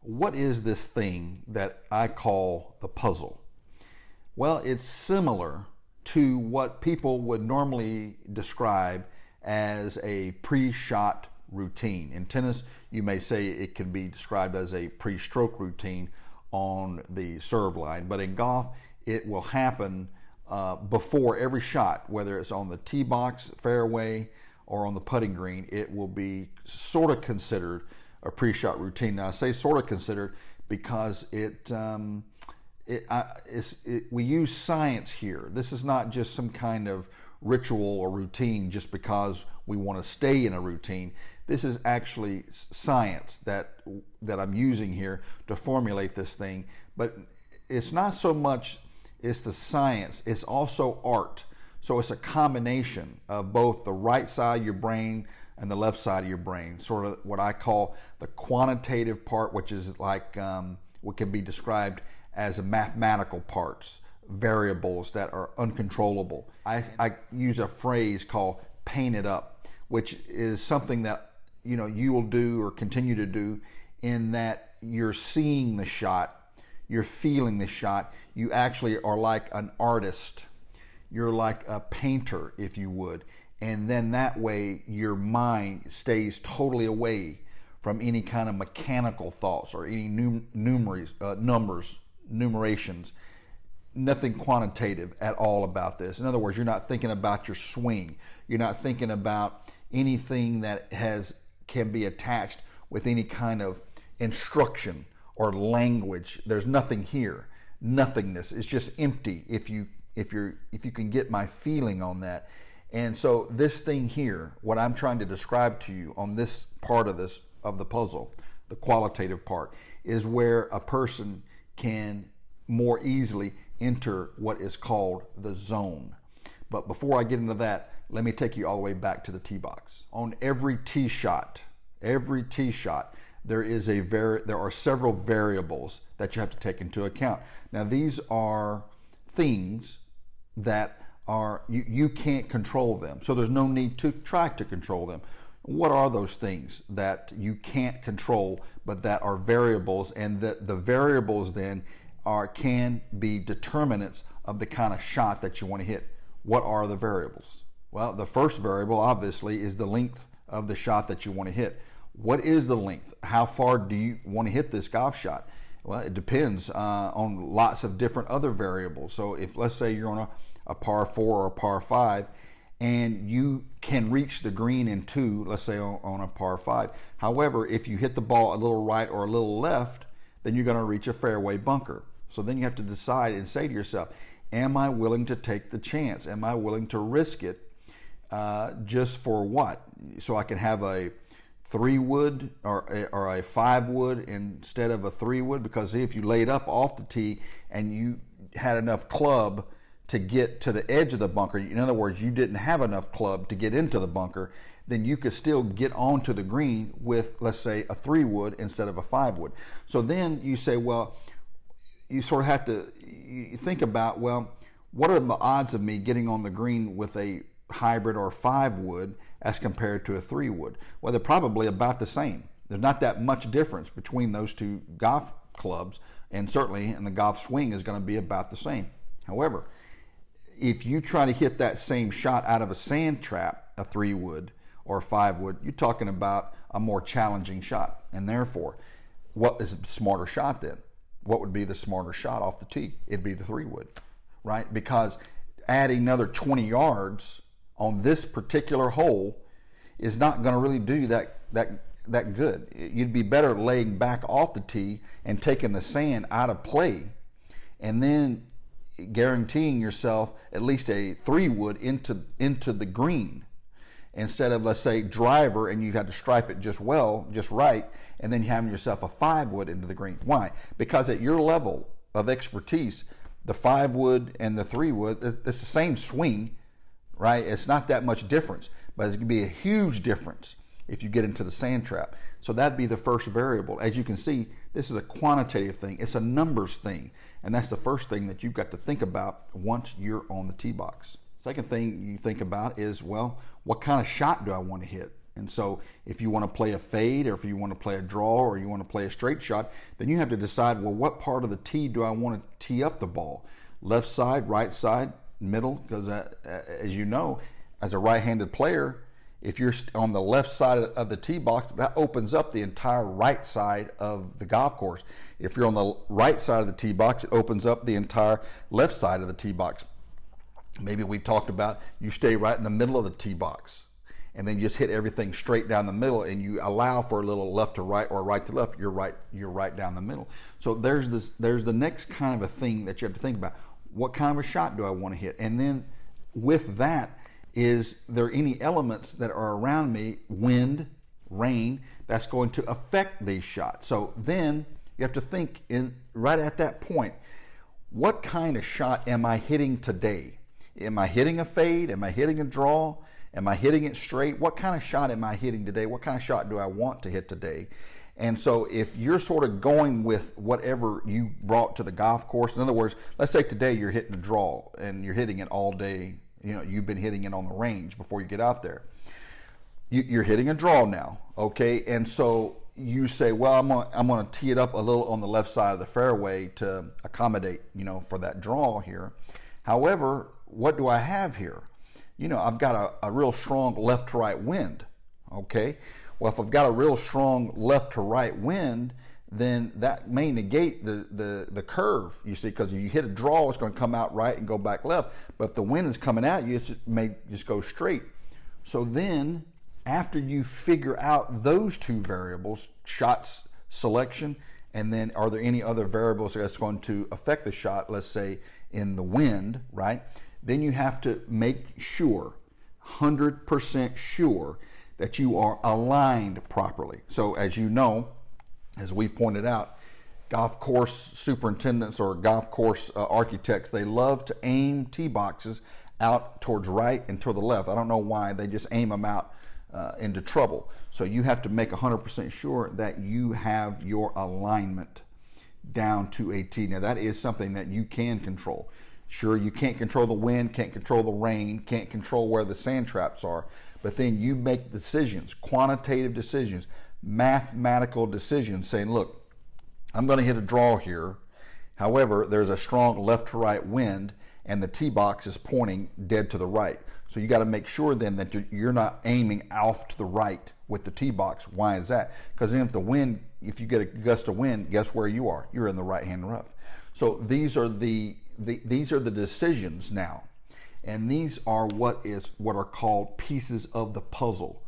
What is this thing that I call the puzzle? Well, it's similar to what people would normally describe as a pre-shot routine. In tennis, you may say it can be described as a pre-stroke routine on the serve line, but in golf, it will happen before every shot, whether it's on the tee box, fairway, or on the putting green. It will be sort of considered a pre-shot routine. Now, I say sort of considered because we use science here. This is not just some kind of ritual or routine just because we want to stay in a routine. This is actually science that I'm using here to formulate this thing. But it's not so much it's the science, it's also art. So it's a combination of both the right side of your brain and the left side of your brain, sort of what I call the quantitative part, which is like what can be described as a mathematical parts, variables that are uncontrollable. I use a phrase called paint it up, which is something that you will do or continue to do, in that you're seeing the shot, you're feeling the shot, you actually are like an artist. You're like a painter, if you would. And then that way your mind stays totally away from any kind of mechanical thoughts or any numerations. Nothing quantitative at all about this. In other words, you're not thinking about your swing. You're not thinking about anything that can be attached with any kind of instruction or language. There's nothing here. Nothingness. It's just empty if you can get my feeling on that. And so this thing here, what I'm trying to describe to you on this part of the puzzle, the qualitative part, is where a person can more easily enter what is called the zone. But before I get into that, let me take you all the way back to the tee box. On every tee shot, there are several variables that you have to take into account. Now, these are things that you can't control them, so there's no need to try to control them. What are those things that you can't control but that are variables, and that the variables then can be determinants of the kind of shot that you want to hit? What are the variables? Well, the first variable obviously is the length of the shot that you want to hit. What is the length? How far do you want to hit this golf shot? Well, it depends on lots of different other variables. So if, let's say, you're on a par 4 or a par 5 and you can reach the green in 2, let's say on a par 5. However, if you hit the ball a little right or a little left, then you're going to reach a fairway bunker. So then you have to decide and say to yourself, am I willing to take the chance? Am I willing to risk it just for what? So I can have a 3-wood or a 5-wood instead of a 3-wood, because if you laid up off the tee and you had enough club to get to the edge of the bunker, in other words, you didn't have enough club to get into the bunker, then you could still get onto the green with, let's say, a 3-wood instead of a 5-wood. So then you say, well, you sort of have to think about, well, what are the odds of me getting on the green with a hybrid or 5-wood as compared to a 3-wood? Well, they're probably about the same. There's not that much difference between those two golf clubs, and certainly in the golf swing is going to be about the same. However, if you try to hit that same shot out of a sand trap, a 3-wood or a 5-wood, you're talking about a more challenging shot. And therefore, what is the smarter shot then? What would be the smarter shot off the tee? It'd be the 3-wood, right? Because adding another 20 yards on this particular hole is not going to really do that good. You'd be better laying back off the tee and taking the sand out of play, and then guaranteeing yourself at least a 3-wood into the green, instead of, let's say, driver and you had to stripe it just right, and then you having yourself a 5-wood into the green. Why? Because at your level of expertise, the 5-wood and the 3-wood, it's the same swing, right? It's not that much difference, but it can be a huge difference if you get into the sand trap. So that'd be the first variable. As you can see, this is a quantitative thing. It's a numbers thing. And that's the first thing that you've got to think about once you're on the tee box. Second thing you think about is, well, what kind of shot do I want to hit? And so if you want to play a fade, or if you want to play a draw, or you want to play a straight shot, then you have to decide, well, what part of the tee do I want to tee up the ball? Left side, right side, middle? Because as you know, as a right-handed player, if you're on the left side of the tee box, that opens up the entire right side of the golf course. If you're on the right side of the tee box, it opens up the entire left side of the tee box. Maybe we've talked about you stay right in the middle of the tee box, and then you just hit everything straight down the middle, and you allow for a little left to right or right to left. You're right down the middle. So there's the next kind of a thing that you have to think about. What kind of a shot do I want to hit? And then with that, is there any elements that are around me, wind, rain, that's going to affect these shots? So then you have to think right at that point, what kind of shot am I hitting today? Am I hitting a fade? Am I hitting a draw? Am I hitting it straight? What kind of shot am I hitting today? What kind of shot do I want to hit today? And so if you're sort of going with whatever you brought to the golf course, in other words, let's say today you're hitting a draw and you're hitting it all day. You've been hitting it on the range before you get out there. You're hitting a draw now, okay? And so you say, well, I'm gonna tee it up a little on the left side of the fairway to accommodate, for that draw here. However, what do I have here? I've got a real strong left to right wind, okay? Well, if I've got a real strong left to right wind, then that may negate the curve, you see, because if you hit a draw, it's going to come out right and go back left. But if the wind is coming at you, it may just go straight. So then, after you figure out those two variables, shots selection, and then are there any other variables that's going to affect the shot, let's say in the wind, right? Then you have to make sure, 100% sure, that you are aligned properly. So as you know, as we've pointed out, golf course superintendents or golf course architects, they love to aim tee boxes out towards right and toward the left. I don't know why, they just aim them out into trouble. So you have to make 100% sure that you have your alignment down to a tee. Now that is something that you can control. Sure, you can't control the wind, can't control the rain, can't control where the sand traps are, but then you make decisions, quantitative decisions, mathematical decisions, saying, look, I'm going to hit a draw here. However, there's a strong left to right wind and the tee box is pointing dead to the right. So you got to make sure then that you're not aiming off to the right with the tee box. Why is that? Because then if you get a gust of wind, guess where you are? You're in the right-hand rough. So these are the decisions now. And these are what are called pieces of the puzzle.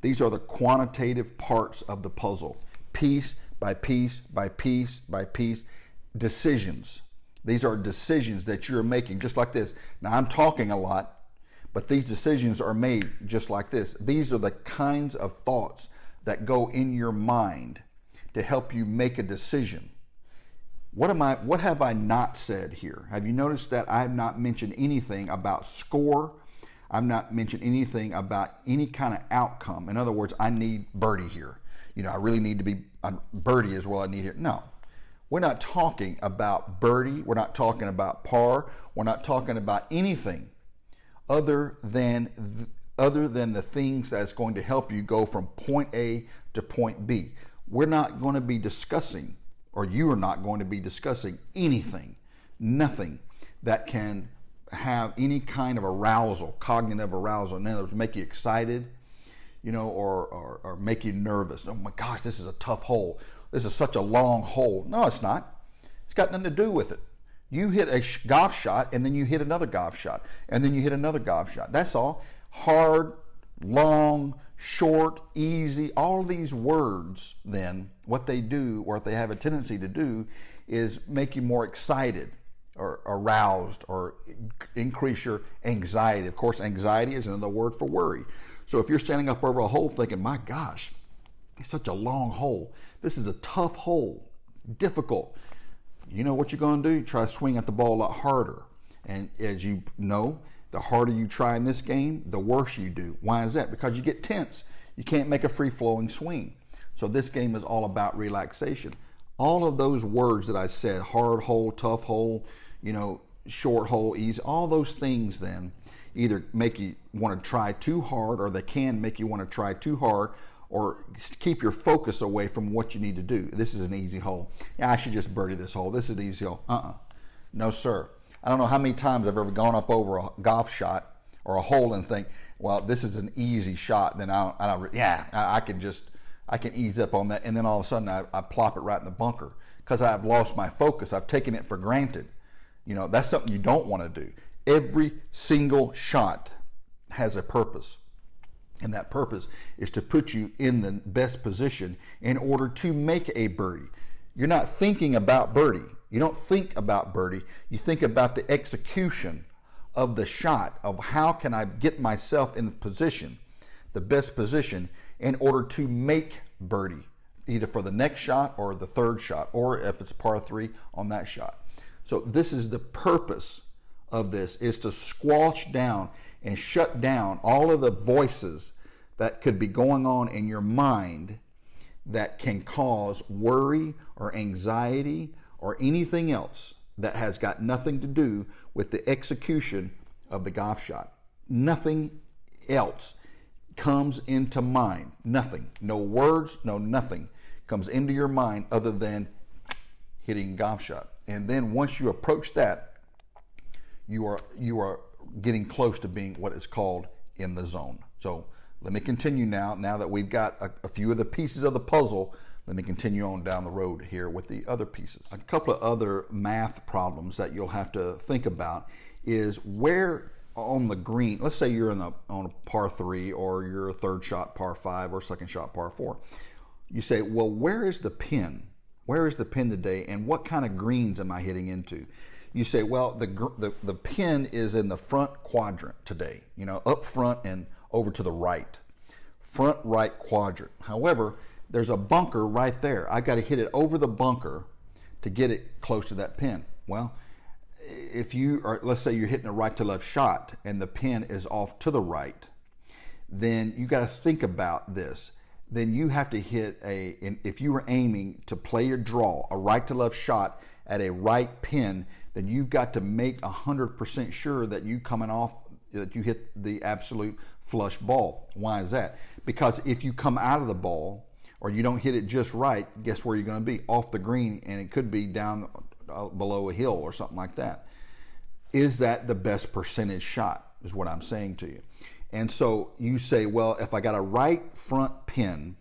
These are the quantitative parts of the puzzle, piece by piece by piece by piece, decisions. These are decisions that you're making just like this. Now I'm talking a lot, but these decisions are made just like this. These are the kinds of thoughts that go in your mind to help you make a decision. What have I not said here? Have you noticed that I have not mentioned anything about score? I've not mentioned anything about any kind of outcome. In other words, I need birdie here. I really need to be birdie is what I need here. No, we're not talking about birdie. We're not talking about par. We're not talking about anything other than the things that's going to help you go from point A to point B. We're not going to be discussing, or you are not going to be discussing anything, nothing that can have any kind of arousal, cognitive arousal. In other words, make you excited, or make you nervous. Oh my gosh, this is a tough hole. This is such a long hole. No, it's not. It's got nothing to do with it. You hit a golf shot, and then you hit another golf shot, and then you hit another golf shot. That's all. Hard, long, short, easy, all these words then, what they do, or what they have a tendency to do, is make you more excited or aroused or increase your anxiety. Of course, anxiety is another word for worry. So if you're standing up over a hole thinking, my gosh, it's such a long hole. This is a tough hole, difficult. You know what you're going to do? You try to swing at the ball a lot harder. And as you know, the harder you try in this game, the worse you do. Why is that? Because you get tense. You can't make a free-flowing swing. So this game is all about relaxation. All of those words that I said, hard hole, tough hole, short hole, easy, all those things then, either make you want to try too hard, or they can make you want to try too hard, or keep your focus away from what you need to do. This is an easy hole. Yeah, I should just birdie this hole. This is an easy hole. No, sir. I don't know how many times I've ever gone up over a golf shot or a hole and think, well, this is an easy shot. Then I can ease up on that. And then all of a sudden I plop it right in the bunker because I've lost my focus. I've taken it for granted. That's something you don't want to do. Every single shot has a purpose. And that purpose is to put you in the best position in order to make a birdie. You're not thinking about birdie. You don't think about birdie. You think about the execution of the shot, of how can I get myself in position, the best position, in order to make birdie, either for the next shot or the third shot, or if it's par 3 on that shot. So this is the purpose of this, is to squash down and shut down all of the voices that could be going on in your mind that can cause worry or anxiety or anything else that has got nothing to do with the execution of the golf shot. Nothing else comes into mind. Nothing. No words, no nothing comes into your mind other than hitting a golf shot. And then once you approach that, you are getting close to being what is called in the zone. So let me continue now that we've got a few of the pieces of the puzzle. Let me continue on down the road here with the other pieces. A couple of other math problems that you'll have to think about is where on the green, let's say you're on a par 3, or your third shot par 5, or second shot par 4. You say, well, where is the pin? Where is the pin today, and what kind of greens am I hitting into? You say, well, the pin is in the front quadrant today, up front and over to the right. Front right quadrant. However, there's a bunker right there. I got to hit it over the bunker to get it close to that pin. Well, if you are, let's say you're hitting a right to left shot and the pin is off to the right, then you got to think about this. Then you have to hit if you were aiming to play your draw, a right to left shot at a right pin, then you've got to make 100% sure that that you hit the absolute flush ball. Why is that? Because if you come out of the ball or you don't hit it just right, guess where you're going to be? Off the green, and it could be down below a hill or something like that. Is that the best percentage shot, is what I'm saying to you. And so you say, well, if I got a right front pin,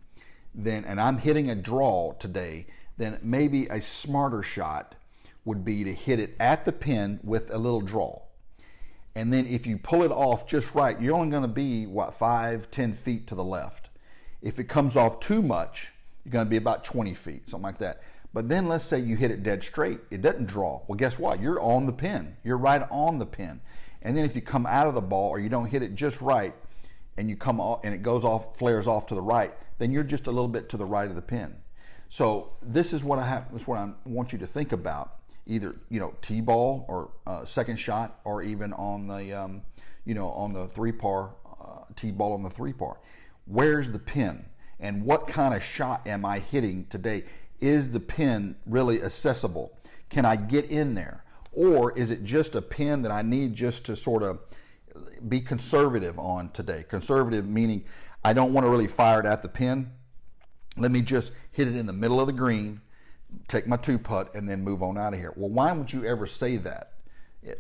and I'm hitting a draw today, then maybe a smarter shot would be to hit it at the pin with a little draw. And then if you pull it off just right, you're only going to be, 5-10 feet to the left. If it comes off too much, you're going to be about 20 feet, something like that. But then let's say you hit it dead straight. It doesn't draw. Well, guess what? You're on the pin. You're right on the pin. And then if you come out of the ball or you don't hit it just right, and you come off and it goes off, flares off to the right, then you're just a little bit to the right of the pin. So this is what I want you to think about. Either T-ball or second shot, or even on the on the 3-par T-ball on the 3-par. Where's the pin, and what kind of shot am I hitting today? Is the pin really accessible? Can I get in there, or is it just a pin that I need just to sort of be conservative on today? Conservative meaning I don't want to really fire it at the pin. Let me just hit it in the middle of the green, take my 2-putt, and then move on out of here. Well, why would you ever say that?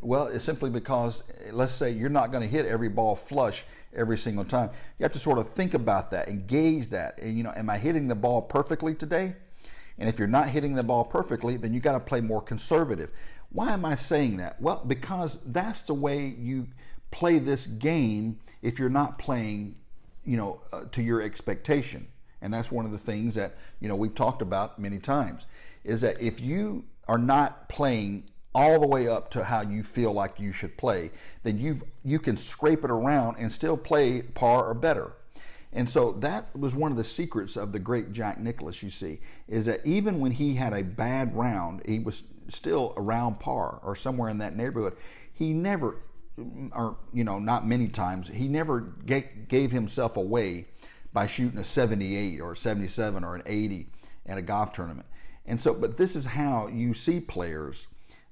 Well, it's simply because, let's say you're not going to hit every ball flush every single time. You have to sort of think about that and gauge that. And, am I hitting the ball perfectly today? And if you're not hitting the ball perfectly, then you got to play more conservative. Why am I saying that? Well, because that's the way you play this game if you're not playing, to your expectation. And that's one of the things that, we've talked about many times, is that if you are not playing all the way up to how you feel like you should play, then you can scrape it around and still play par or better. And so that was one of the secrets of the great Jack Nicklaus, you see, is that even when he had a bad round, he was still around par or somewhere in that neighborhood. He never, or not many times, he never gave himself away by shooting a 78 or a 77 or an 80 at a golf tournament. And so, but this is how you see players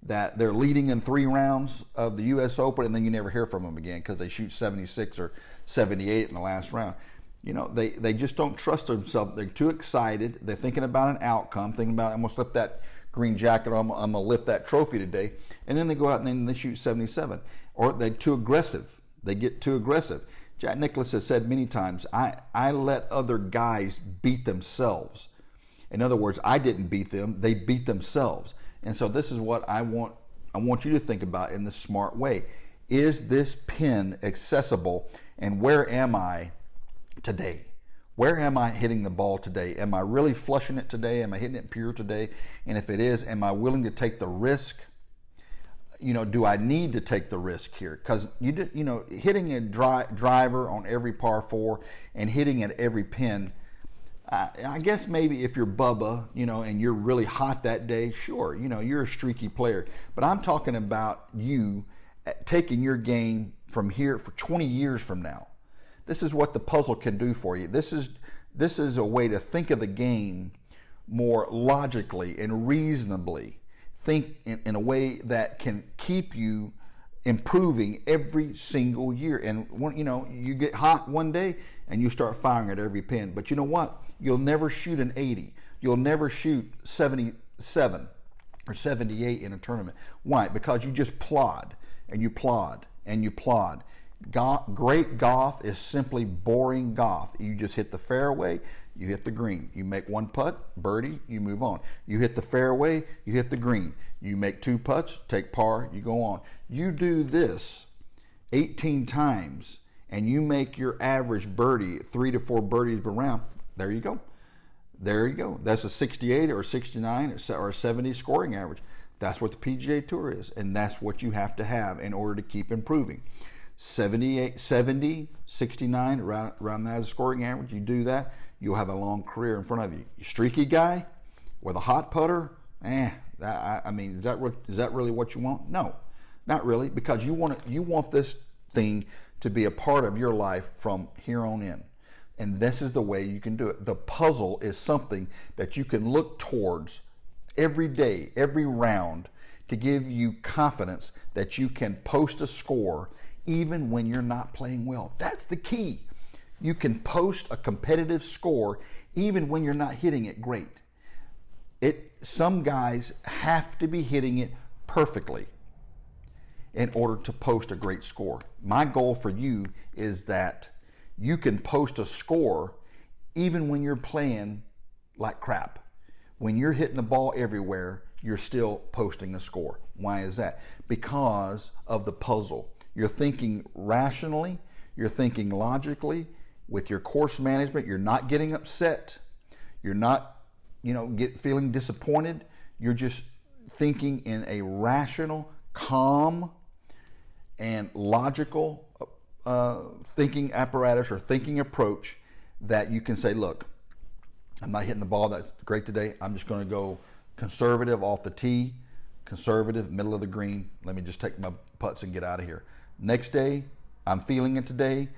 that they're leading in 3 rounds of the U.S. Open, and then you never hear from them again because they shoot 76 or 78 in the last round. You know, they just don't trust themselves. They're too excited. They're thinking about an outcome, thinking about, I'm going to slip that green jacket, I'm going to lift that trophy today. And then they go out and then they shoot 77. Or they're too aggressive. They get too aggressive. Jack Nicklaus has said many times, I let other guys beat themselves. In other words, I didn't beat them, they beat themselves. And so this is what I want you to think about in the smart way. Is this pin accessible, and where am I today? Where am I hitting the ball today? Am I really flushing it today? Am I hitting it pure today? And if it is, am I willing to take the risk? You know, do I need to take the risk here? Because hitting a driver on every par 4 and hitting at every pin, I guess maybe if you're Bubba, and you're really hot that day, sure, you're a streaky player. But I'm talking about you taking your game from here for 20 years from now. This is what the puzzle can do for you. This is a way to think of the game more logically and reasonably. Think in a way that can keep you improving every single year. And you get hot one day and you start firing at every pin. But you know what? You'll never shoot an 80. You'll never shoot 77 or 78 in a tournament. Why? Because you just plod and you plod and you plod. Great golf is simply boring golf. You just hit the fairway, you hit the green. You make 1 putt, birdie, you move on. You hit the fairway, you hit the green. You make 2 putts, take par, you go on. You do this 18 times and you make your average birdie 3 to 4 birdies per round. There you go. There you go. That's a 68 or 69 or 70 scoring average. That's what the PGA Tour is, and that's what you have to have in order to keep improving. 78, 70, 69, around that as a scoring average. You do that, you'll have a long career in front of you. You streaky guy with a hot putter, is that really what you want? No, not really, because you want this thing to be a part of your life from here on in. And this is the way you can do it. The puzzle is something that you can look towards every day, every round, to give you confidence that you can post a score even when you're not playing well. That's the key. You can post a competitive score even when you're not hitting it great. Some guys have to be hitting it perfectly in order to post a great score. My goal for you is that you can post a score even when you're playing like crap. When you're hitting the ball everywhere, you're still posting a score. Why is that? Because of the puzzle. You're thinking rationally, you're thinking logically with your course management. You're not getting upset. You're not, feeling disappointed. You're just thinking in a rational, calm, and logical thinking apparatus or thinking approach that you can say, look, I'm not hitting the ball that's great today. I'm just going to go conservative off the tee, conservative, middle of the green. Let me just take my putts and get out of here. Next day, I'm feeling it today.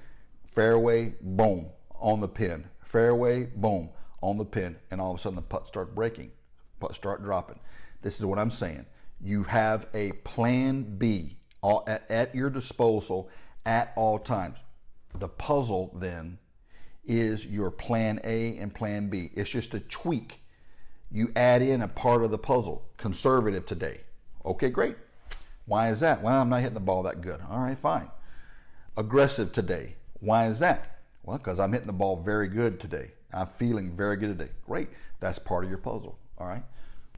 Fairway, boom, on the pin. Fairway, boom, on the pin. And all of a sudden the putts start breaking. Putts start dropping. This is what I'm saying. You have a plan B at your disposal at all times. The puzzle then is your plan A and plan B. It's just a tweak. You add in a part of the puzzle. Conservative today. Okay, great. Why is that? Well, I'm not hitting the ball that good. All right, fine. Aggressive today. Why is that? Well, because I'm hitting the ball very good today. I'm feeling very good today. Great. That's part of your puzzle. All right.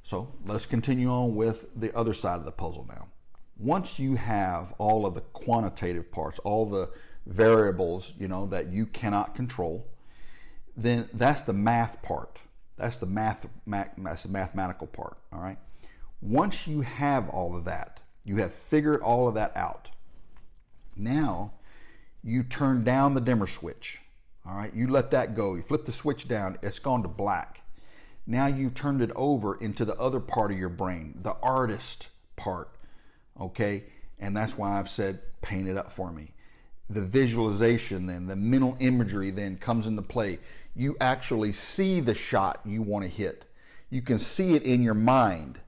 So let's continue on with the other side of the puzzle now. Once you have all of the quantitative parts, all the variables, that you cannot control, then that's the math part. That's the mathematical part. All right. Once you have all of that, you have figured all of that out. Now you turn down the dimmer switch. All right. You let that go. You flip the switch down. It's gone to black. Now you turned it over into the other part of your brain, the artist part. Okay. And that's why I've said, paint it up for me. The visualization then, the mental imagery then comes into play. You actually see the shot you want to hit. You can see it in your mind.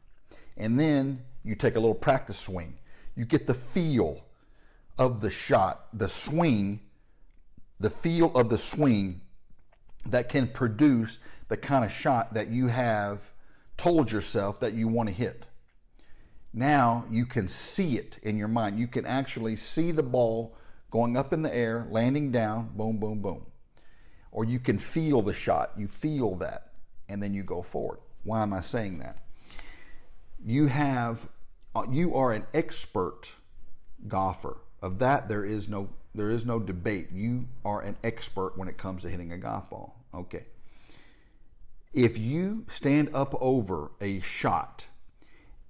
And then you take a little practice swing. You get the feel of the shot, the swing, the feel of the swing that can produce the kind of shot that you have told yourself that you want to hit. Now you can see it in your mind. You can actually see the ball going up in the air, landing down, boom, boom, boom. Or you can feel the shot. You feel that, and then you go forward. Why am I saying that? You are an expert golfer. Of that, there is no debate. You are an expert when it comes to hitting a golf ball. Okay. If you stand up over a shot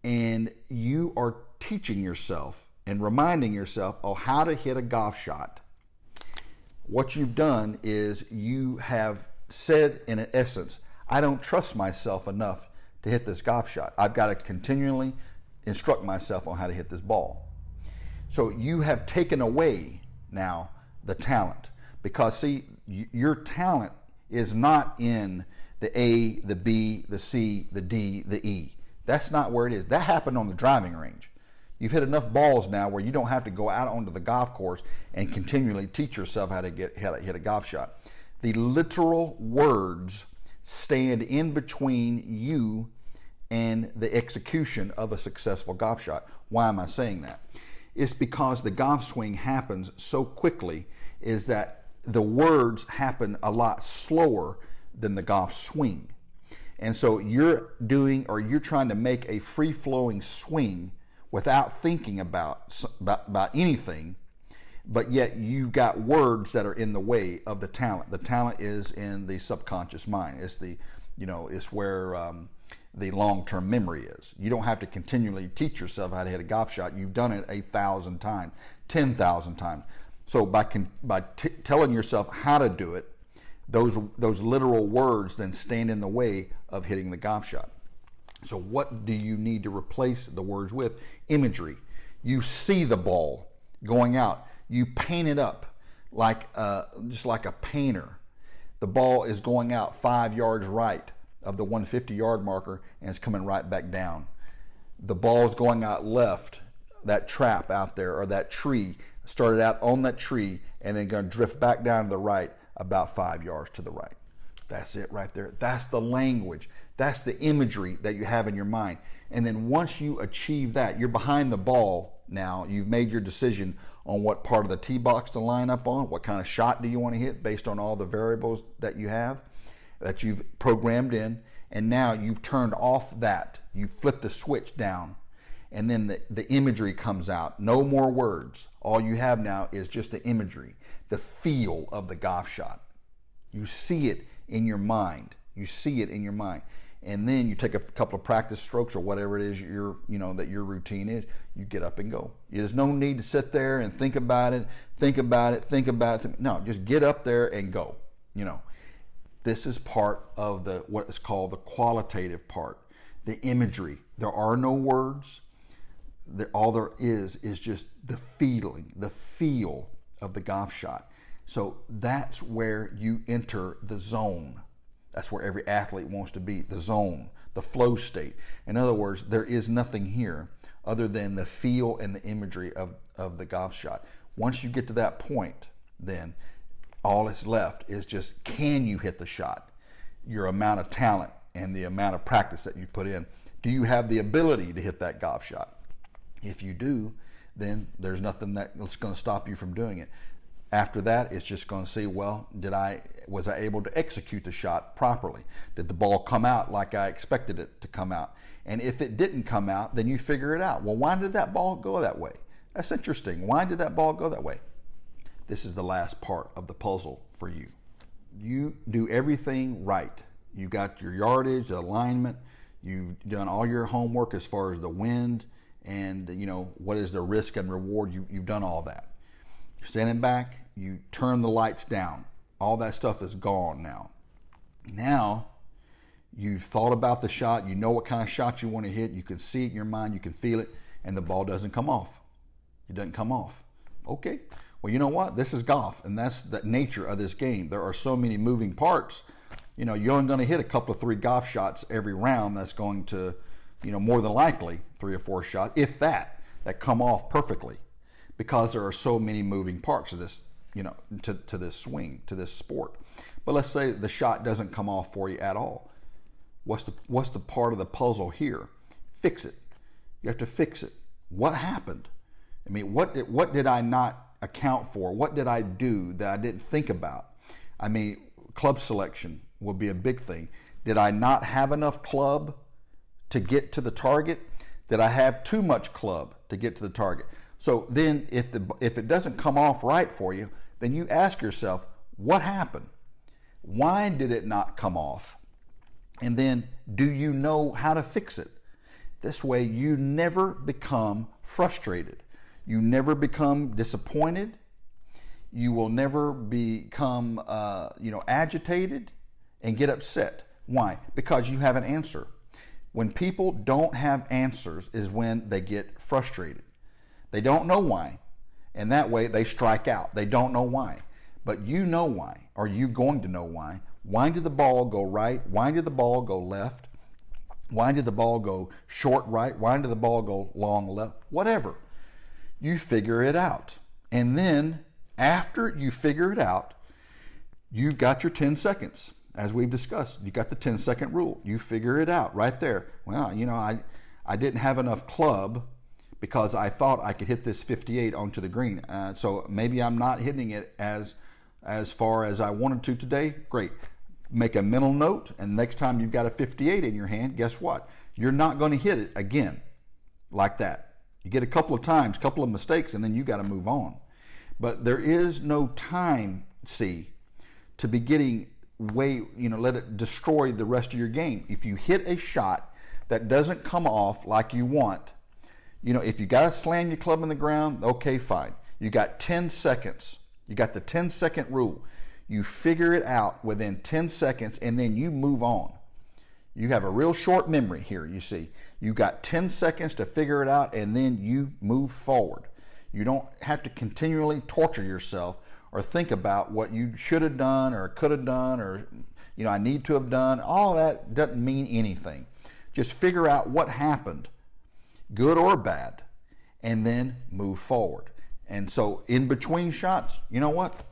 and you are teaching yourself and reminding yourself of how to hit a golf shot, what you've done is you have said, in essence, I don't trust myself enough to hit this golf shot. I've got to continually instruct myself on how to hit this ball. So you have taken away now the talent, because see, your talent is not in the A, the B, the C, the D, the E. That's not where it is. That happened on the driving range. You've hit enough balls now where you don't have to go out onto the golf course and continually teach yourself how to hit a golf shot. The literal words stand in between you and the execution of a successful golf shot. Why am I saying that? It's because the golf swing happens so quickly, is that the words happen a lot slower than the golf swing. And so you're trying to make a free-flowing swing without thinking about anything, but yet you got words that are in the way of the talent. The talent is in the subconscious mind. It's it's where the long-term memory is. You don't have to continually teach yourself how to hit a golf shot. You've done it 1,000 times, 10,000 times. So by telling yourself how to do it, those literal words then stand in the way of hitting the golf shot. So what do you need to replace the words with? Imagery. You see the ball going out. You paint it up just like a painter. The ball is going out 5 yards right of the 150-yard marker, and it's coming right back down. The ball is going out left, that trap out there, or that tree, started out on that tree, and then going to drift back down to the right about 5 yards to the right. That's it right there. That's the language. That's the imagery that you have in your mind. And then once you achieve that, you're behind the ball now. You've made your decision on what part of the tee box to line up on, what kind of shot do you want to hit based on all the variables that you have, that you've programmed in. And now you've turned off that. You flip the switch down, and then the imagery comes out. No more words. All you have now is just the imagery, the feel of the golf shot. You see it in your mind. You see it in your mind. And then you take a couple of practice strokes or whatever it is that your routine is. You get up and go. There's no need to sit there and think about it. No, just get up there and go. This is part of what is called the qualitative part, the imagery. There are no words. All there is just the feeling, the feel of the golf shot. So that's where you enter the zone. That's where every athlete wants to be, the zone, the flow state. In other words, there is nothing here other than the feel and the imagery of the golf shot. Once you get to that point, then all that's left is just, can you hit the shot? Your amount of talent and the amount of practice that you put in. Do you have the ability to hit that golf shot? If you do, then there's nothing that's going to stop you from doing it. After that, it's just going to see, well, was I able to execute the shot properly? Did the ball come out like I expected it to come out? And if it didn't come out, then you figure it out. Well, why did that ball go that way? That's interesting. Why did that ball go that way? This is the last part of the puzzle for you. You do everything right. You got your yardage, the alignment. You've done all your homework as far as the wind and what is the risk and reward. You've done all that. You're standing back. You turn the lights down. All that stuff is gone now. Now, you've thought about the shot. You know what kind of shot you want to hit. You can see it in your mind. You can feel it. And the ball doesn't come off. It doesn't come off. Okay. Well, you know what? This is golf. And that's the nature of this game. There are so many moving parts. You're only going to hit a couple of 3 golf shots every round that's going to more than likely 3 or 4 shots, if that come off perfectly, because there are so many moving parts of this, to this swing, to this sport. But let's say the shot doesn't come off for you at all. What's the part of the puzzle here? Fix it. You have to fix it. What happened? I mean, what did I not account for? What did I do that I didn't think about? I mean, club selection will be a big thing. Did I not have enough club to get to the target? Did I have too much club to get to the target? So then if it doesn't come off right for you, then you ask yourself, what happened? Why did it not come off? And then, do you know how to fix it? This way you never become frustrated. You never become disappointed. You will never become agitated and get upset. Why? Because you have an answer. When people don't have answers is when they get frustrated. They don't know why, and that way they strike out. They don't know why, but you know why. Are you going to know why? Why did the ball go right? Why did the ball go left? Why did the ball go short right? Why did the ball go long left? Whatever. You figure it out. And then after you figure it out, you've got your 10 seconds. As we've discussed, you got the 10-second rule. You figure it out right there. Well, I didn't have enough club because I thought I could hit this 58 onto the green. So maybe I'm not hitting it as far as I wanted to today. Great. Make a mental note, and next time you've got a 58 in your hand, guess what? You're not going to hit it again like that. You get a couple of times, couple of mistakes, and then you got to move on. But there is no time, to be getting let it destroy the rest of your game. If you hit a shot that doesn't come off like you want, if you got to slam your club in the ground, okay, fine. You got 10 seconds. You got the 10-second rule. You figure it out within 10 seconds, and then you move on. You have a real short memory here, you see. You got 10 seconds to figure it out, and then you move forward. You don't have to continually torture yourself or think about what you should have done or could have done or, I need to have done. All that doesn't mean anything. Just figure out what happened, good or bad, and then move forward. And so in between shots, you know what?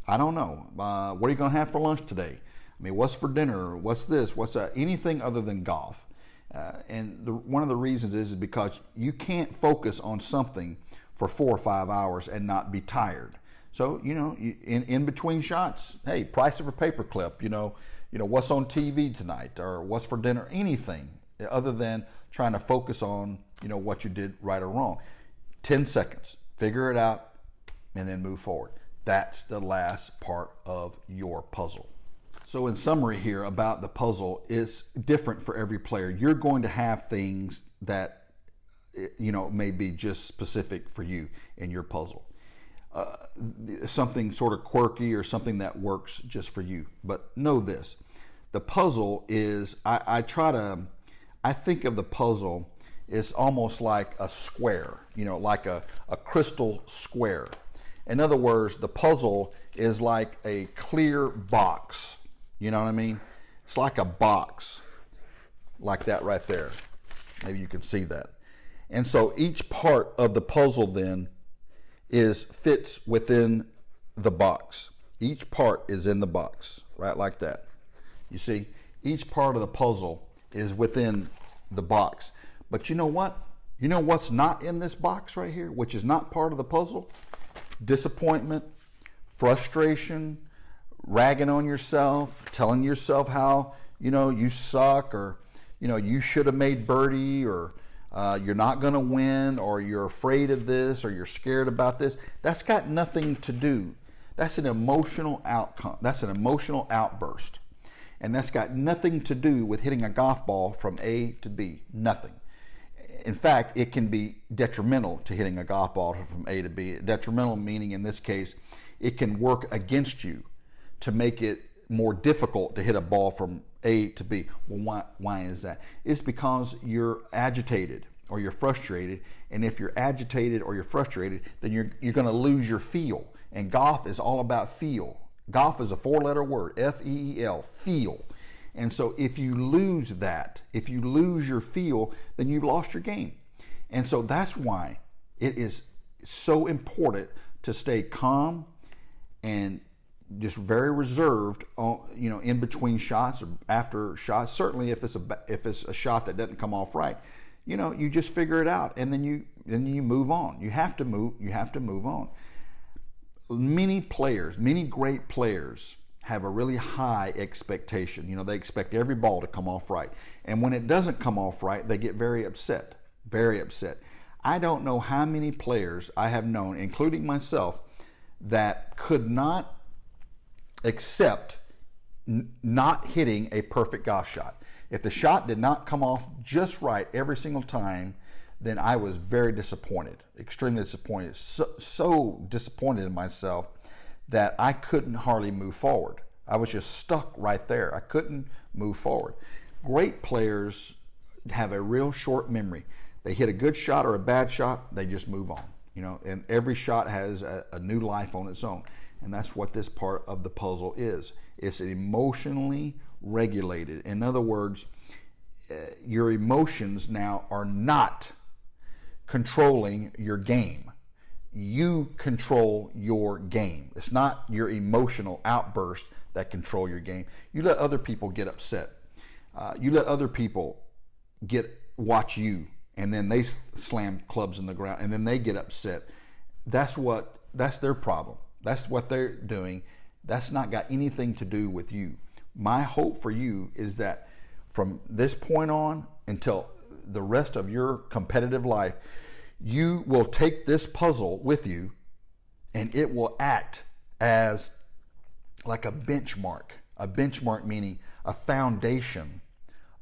I don't know. What are you going to have for lunch today? I mean, what's for dinner? What's this? What's that? Anything other than golf. One of the reasons is because you can't focus on something for 4 or 5 hours and not be tired. So, in between shots, hey, price of a paperclip, what's on TV tonight or what's for dinner, anything other than trying to focus on, what you did right or wrong. 10 seconds, figure it out, and then move forward. That's the last part of your puzzle. So in summary here about the puzzle, it's different for every player. You're going to have things that, may be just specific for you in your puzzle. Something sort of quirky or something that works just for you. But know this, the puzzle is, I think of the puzzle as almost like a square, like a crystal square. In other words, the puzzle is like a clear box. You know what I mean? It's like a box, like that right there. Maybe you can see that. And so each part of the puzzle then fits within the box. Each part is in the box, right like that. You see, each part of the puzzle is within the box. But you know what? You know what's not in this box right here, which is not part of the puzzle? Disappointment, frustration, ragging on yourself, telling yourself how, you suck, or, you should have made birdie, or you're not going to win, or you're afraid of this, or you're scared about this. That's got nothing to do. That's an emotional outcome. That's an emotional outburst. And that's got nothing to do with hitting a golf ball from A to B. Nothing. In fact, it can be detrimental to hitting a golf ball from A to B. Detrimental meaning, in this case, it can work against you to make it more difficult to hit a ball from A to B. Well, why is that? It's because you're agitated or you're frustrated. And if you're agitated or you're frustrated, then you're going to lose your feel. And golf is all about feel. Golf is a 4-letter word, F-E-E-L, feel. And so if you lose that, if you lose your feel, then you've lost your game. And so that's why it is so important to stay calm and just very reserved on, in between shots or after shots. Certainly if it's a shot that doesn't come off right, you just figure it out, and then you move on. You have to move on. Many great players have a really high expectation. They expect every ball to come off right. And when it doesn't come off right, they get very upset. Very upset. I don't know how many players I have known, including myself, that could not accept not hitting a perfect golf shot. If the shot did not come off just right every single time, then I was very disappointed, extremely disappointed, so disappointed in myself that I couldn't hardly move forward. I was just stuck right there. I couldn't move forward. Great players have a real short memory. They hit a good shot or a bad shot, they just move on. And every shot has a new life on its own. And that's what this part of the puzzle is. It's emotionally regulated. In other words, your emotions now are not controlling your game. You control your game. It's not your emotional outburst that control your game. You let other people get upset. You let other people watch you, and then they slam clubs in the ground, and then they get upset. That's their problem. That's what they're doing. That's not got anything to do with you. My hope for you is that from this point on until the rest of your competitive life, you will take this puzzle with you, and it will act as like a benchmark. A benchmark meaning a foundation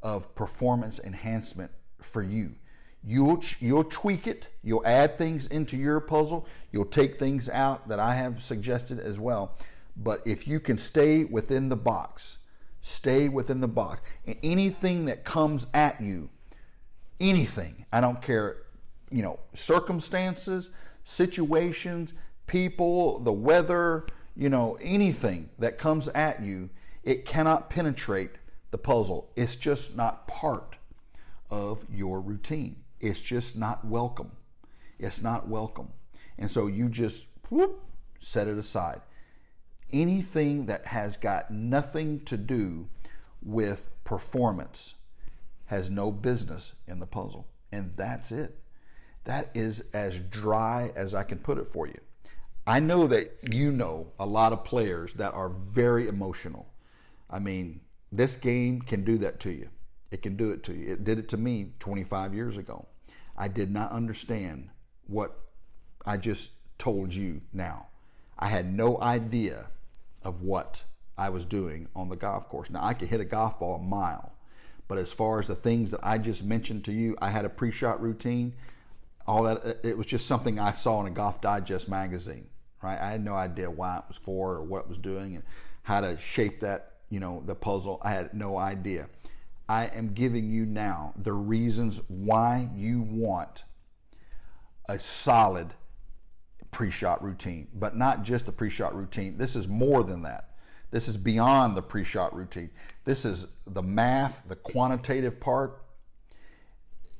of performance enhancement for you. You'll tweak it. You'll add things into your puzzle. You'll take things out that I have suggested as well. But if you can stay within the box, and anything that comes at you, anything, I don't care, circumstances, situations, people, the weather, anything that comes at you, it cannot penetrate the puzzle. It's just not part of your routine. It's just not welcome. It's not welcome. And so you just set it aside. Anything that has got nothing to do with performance has no business in the puzzle. And that's it. That is as dry as I can put it for you. I know that a lot of players that are very emotional. I mean, this game can do that to you. It can do it to you. It did it to me 25 years ago. I did not understand what I just told you now. I had no idea of what I was doing on the golf course. Now, I could hit a golf ball a mile, but as far as the things that I just mentioned to you, I had a pre-shot routine, all that, it was just something I saw in a Golf Digest magazine, right? I had no idea why it was for or what it was doing and how to shape that, the puzzle. I had no idea. I am giving you now the reasons why you want a solid pre-shot routine, but not just a pre-shot routine. This is more than that. This is beyond the pre-shot routine. This is the math, the quantitative part.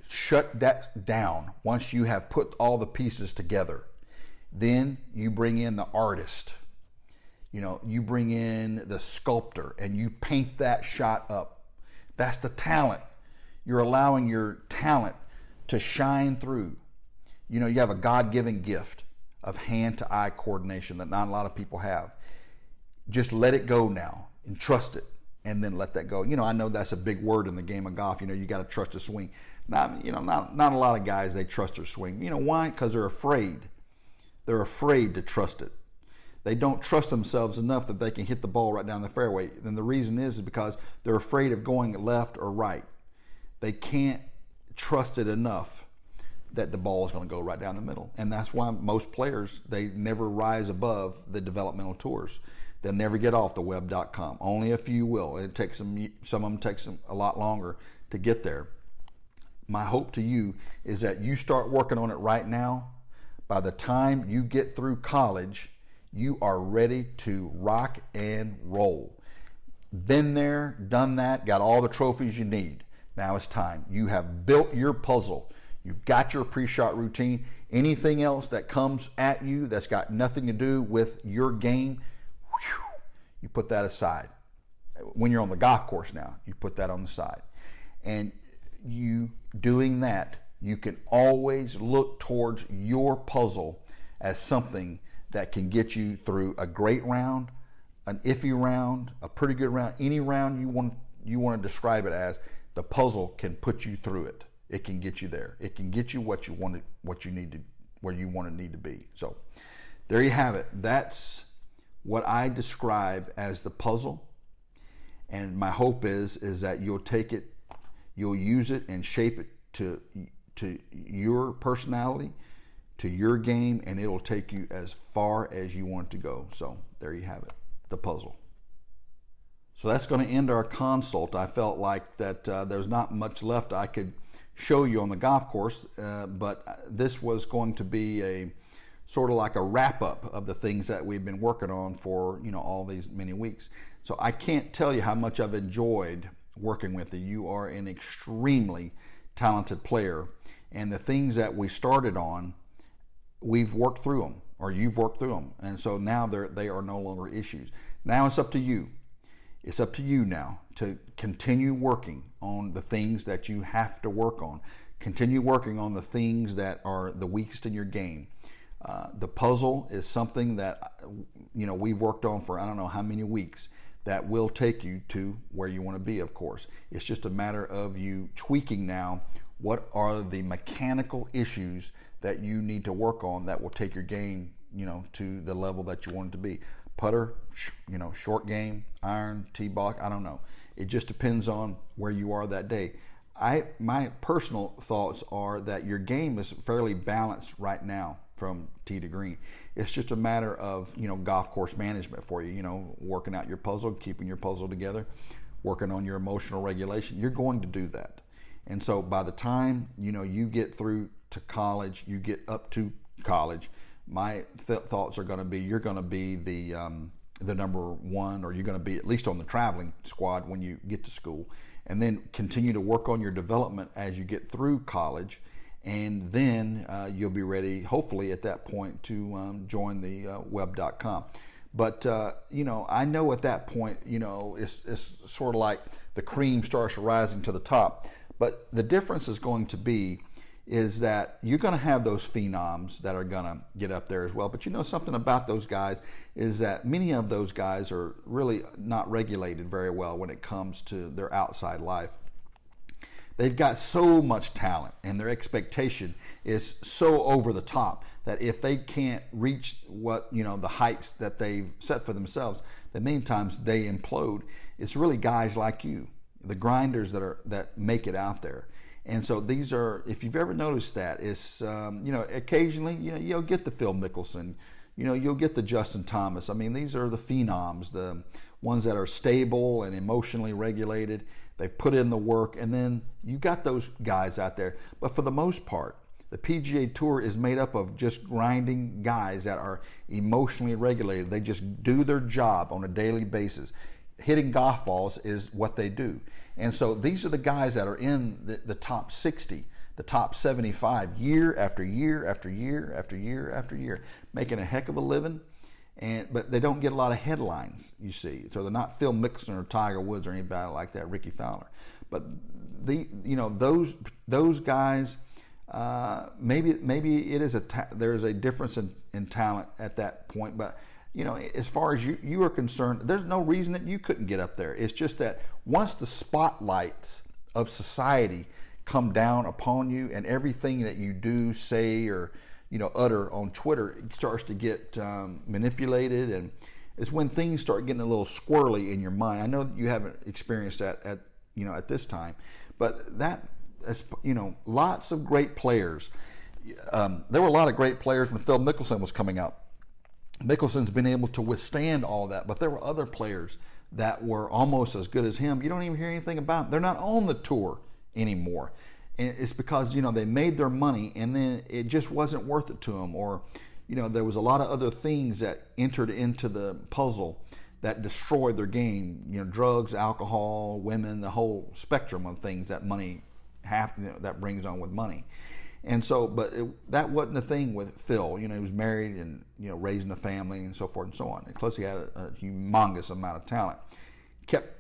Shut that down once you have put all the pieces together. Then you bring in the artist. You bring in the sculptor and you paint that shot up. That's the talent. You're allowing your talent to shine through. You have a God-given gift of hand-to-eye coordination that not a lot of people have. Just let it go now and trust it, and then let that go. I know that's a big word in the game of golf. You got to trust a swing. Not a lot of guys, they trust their swing. Why? Because they're afraid. They're afraid to trust it. They don't trust themselves enough that they can hit the ball right down the fairway. Then the reason is because they're afraid of going left or right. They can't trust it enough that the ball is going to go right down the middle. And that's why most players, they never rise above the developmental tours. They'll never get off the web.com. Only a few will. It takes them, some of them takes them a lot longer to get there. My hope to you is that you start working on it right now. By the time you get through college, you are ready to rock and roll. been there, done that, got all the trophies you need. Now it's time. You have built your puzzle. You've got your pre-shot routine. Anything else that comes at you that's got nothing to do with your game, you put that aside. When you're on the golf course now, you put that on the side. And you doing that, you can always look towards your puzzle as something that can get you through a great round, an iffy round, a pretty good round, any round you want to describe it as. The puzzle can put you through it. It can get you there. It can get you what you want, what you need to, where you want to need to be. So there you have it. That's what I describe as the puzzle. And my hope is that you'll take it, you'll use it and shape it to your personality, to your game, and it'll take you as far as you want it to go. So there you have it, the puzzle. So that's going to end our consult. I felt like that there's not much left I could show you on the golf course, but this was going to be a sort of like a wrap-up of the things that we've been working on for all these many weeks. So I can't tell you how much I've enjoyed working with you. You are an extremely talented player, and the things that we started on, we've worked through them, or you've worked through them, and so now they are no longer issues. Now it's up to you. It's up to you now to continue working on the things that you have to work on. Continue working on the things that are the weakest in your game. The puzzle is something that we've worked on for I don't know how many weeks that will take you to where you want to be, of course. It's just a matter of you tweaking now what are the mechanical issues that you need to work on that will take your game to the level that you want it to be. Putter, short game, iron, tee ball, I don't know. It just depends on where you are that day. My personal thoughts are that your game is fairly balanced right now from tee to green. It's just a matter of golf course management for you. Working out your puzzle, keeping your puzzle together, working on your emotional regulation. You're going to do that, and so by the time you get through to college, you get up to college. My thoughts are going to be you're going to be the number one, or you're going to be at least on the traveling squad when you get to school, and then continue to work on your development as you get through college, and then you'll be ready, hopefully at that point, to join the web.com. But I know at that point, it's sort of like the cream starts rising to the top. But the difference is going to be is that you're going to have those phenoms that are going to get up there as well. But something about those guys is that many of those guys are really not regulated very well when it comes to their outside life. They've got so much talent, and their expectation is so over the top that if they can't reach what the heights that they've set for themselves, then many times they implode. It's really guys like you, the grinders that make it out there. And so these are, if you've ever noticed that, it's, occasionally, you'll get the Phil Mickelson, you'll get the Justin Thomas. I mean, these are the phenoms, the ones that are stable and emotionally regulated. They've put in the work, and then you got those guys out there. But for the most part, the PGA Tour is made up of just grinding guys that are emotionally regulated. They just do their job on a daily basis. Hitting golf balls is what they do. And so these are the guys that are in the top 60, the top 75, year after year after year after year after year, making a heck of a living. But they don't get a lot of headlines, you see. So they're not Phil Mickelson or Tiger Woods or anybody like that, Ricky Fowler. But those guys, maybe it is there is a difference in talent at that point. But as far as you are concerned, there's no reason that you couldn't get up there. It's just that once the spotlight of society come down upon you, and everything that you do, say, or utter on Twitter, it starts to get manipulated, and it's when things start getting a little squirrely in your mind. I know that you haven't experienced that at this time, but that's lots of great players. There were a lot of great players when Phil Mickelson was coming out. Mickelson's been able to withstand all that, but there were other players that were almost as good as him. You don't even hear anything about them. They're not on the tour anymore. And it's because, they made their money, and then it just wasn't worth it to them. Or, there was a lot of other things that entered into the puzzle that destroy their game. Drugs, alcohol, women, the whole spectrum of things that money that brings on with money. And so, but that wasn't the thing with Phil. He was married and raising a family and so forth and so on. And plus, he had a humongous amount of talent. Kept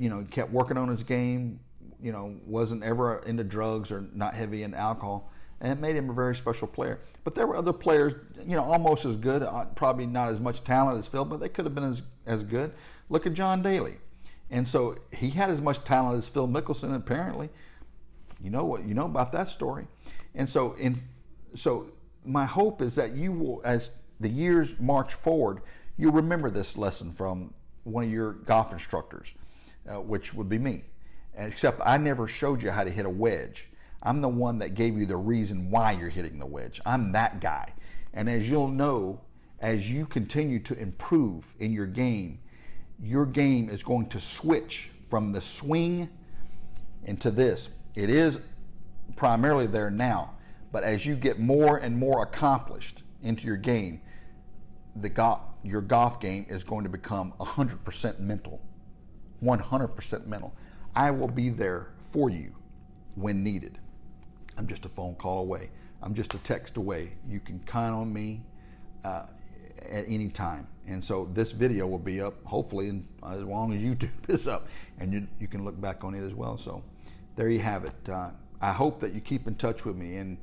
working on his game. Wasn't ever into drugs or not heavy in alcohol, and it made him a very special player. But there were other players, almost as good, probably not as much talent as Phil, but they could have been as good. Look at John Daly. And so he had as much talent as Phil Mickelson, apparently. You know about that story. And so my hope is that you will, as the years march forward, you'll remember this lesson from one of your golf instructors, which would be me. Except I never showed you how to hit a wedge. I'm the one that gave you the reason why you're hitting the wedge. I'm that guy. And as you'll know, as you continue to improve in your game is going to switch from the swing into this. It is primarily there now, but as you get more and more accomplished into your game, your golf game is going to become 100% mental, 100% mental. I will be there for you when needed. I'm just a phone call away. I'm just a text away. You can count on me at any time. And so this video will be up, hopefully, as long as YouTube is up, and you can look back on it as well. So there you have it. I hope that you keep in touch with me and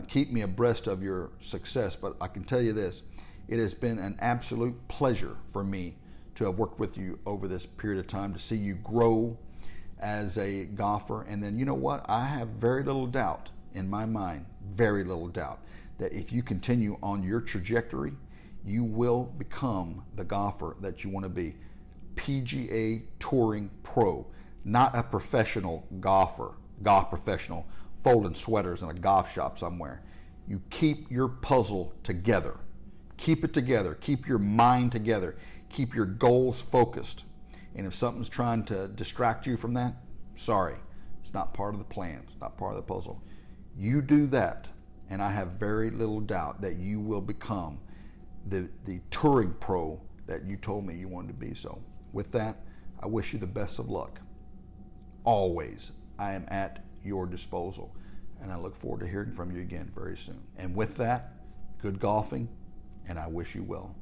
keep me abreast of your success. But I can tell you this, it has been an absolute pleasure for me to have worked with you over this period of time, to see you grow as a golfer. And then, you know what? I have very little doubt in my mind, very little doubt, that if you continue on your trajectory, you will become the golfer that you want to be. PGA Touring Pro, not a professional golfer, golf professional, folding sweaters in a golf shop somewhere. You keep your puzzle together. Keep it together. Keep your mind together. Keep your goals focused. And if something's trying to distract you from that, sorry, it's not part of the plan. It's not part of the puzzle. You do that, and I have very little doubt that you will become the touring pro that you told me you wanted to be. So with that, I wish you the best of luck. Always, I am at your disposal, and I look forward to hearing from you again very soon. And with that, good golfing, and I wish you well.